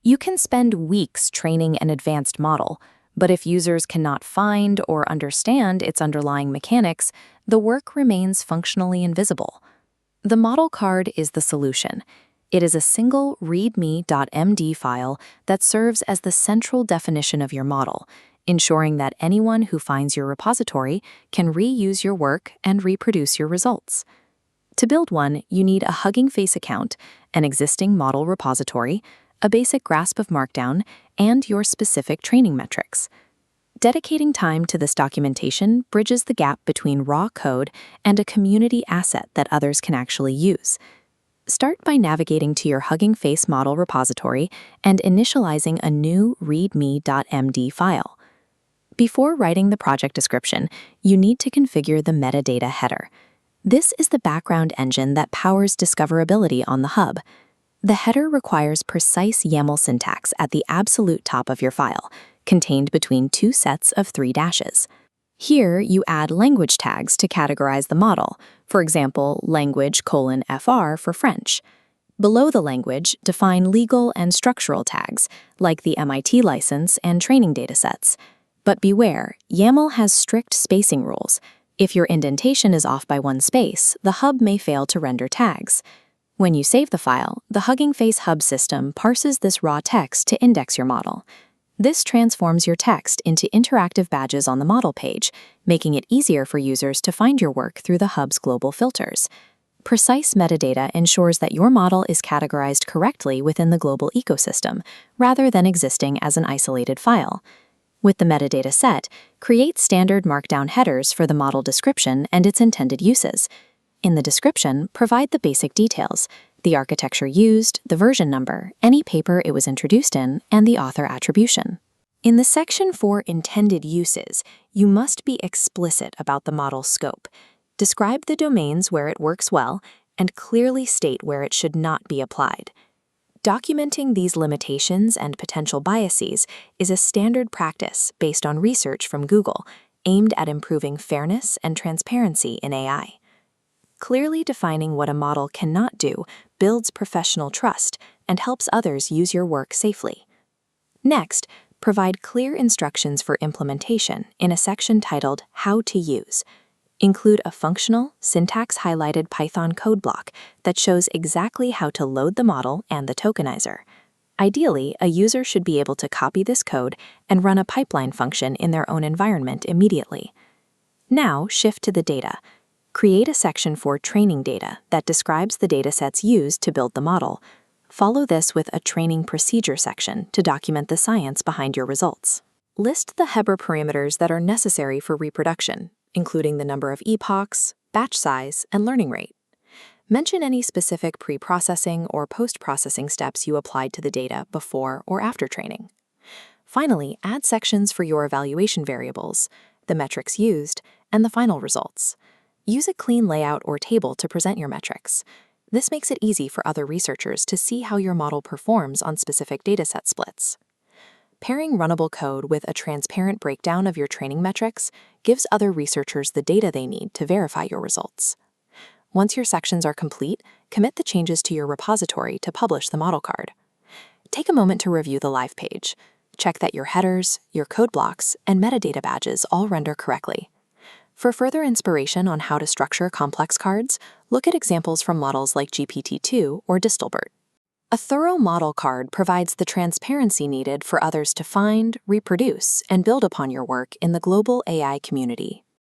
You can spend weeks training an advanced model, but if users cannot find or understand its underlying mechanics, the work remains functionally invisible. The model card is the solution. It is a single readme.md file that serves as the central definition of your model, ensuring that anyone who finds your repository can reuse your work and reproduce your results. To build one, you need a Hugging Face account, an existing model repository, a basic grasp of Markdown, and your specific training metrics. Dedicating time to this documentation bridges the gap between raw code and a community asset that others can actually use. Start by navigating to your Hugging Face model repository and initializing a new readme.md file. Before writing the project description, you need to configure the metadata header. This is the background engine that powers discoverability on the hub. The header requires precise YAML syntax at the absolute top of your file, contained between two sets of 3 dashes. Here, you add language tags to categorize the model, for example, language:(fr) for French. Below the language, define legal and structural tags, like the MIT license and training datasets. But beware, YAML has strict spacing rules. If your indentation is off by 1 space, the hub may fail to render tags. When you save the file, the Hugging Face hub system parses this raw text to index your model. This transforms your text into interactive badges on the model page, making it easier for users to find your work through the hub's global filters. Precise metadata ensures that your model is categorized correctly within the global ecosystem, rather than existing as an isolated file. With the metadata set, create standard Markdown headers for the model description and its intended uses. In the description, provide the basic details: the architecture used, the version number, any paper it was introduced in, and the author attribution. In the section for intended uses, you must be explicit about the model's scope. Describe the domains where it works well, and clearly state where it should not be applied. Documenting these limitations and potential biases is a standard practice based on research from Google, aimed at improving fairness and transparency in AI. Clearly defining what a model cannot do builds professional trust and helps others use your work safely. Next, provide clear instructions for implementation in a section titled How to Use. Include a functional, syntax-highlighted Python code block that shows exactly how to load the model and the tokenizer. Ideally, a user should be able to copy this code and run a pipeline function in their own environment immediately. Now, shift to the data. Create a section for training data that describes the datasets used to build the model. Follow this with a training procedure section to document the science behind your results. List the Heber parameters that are necessary for reproduction, including the number of epochs, batch size, and learning rate. Mention any specific pre-processing or post-processing steps you applied to the data before or after training. Finally, add sections for your evaluation variables, the metrics used, and the final results. Use a clean layout or table to present your metrics. This makes it easy for other researchers to see how your model performs on specific dataset splits. Pairing runnable code with a transparent breakdown of your training metrics gives other researchers the data they need to verify your results. Once your sections are complete, commit the changes to your repository to publish the model card. Take a moment to review the live page. Check that your headers, your code blocks, and metadata badges all render correctly. For further inspiration on how to structure complex cards, look at examples from models like GPT-2 or Distilbert. A thorough model card provides the transparency needed for others to find, reproduce, and build upon your work in the global AI community.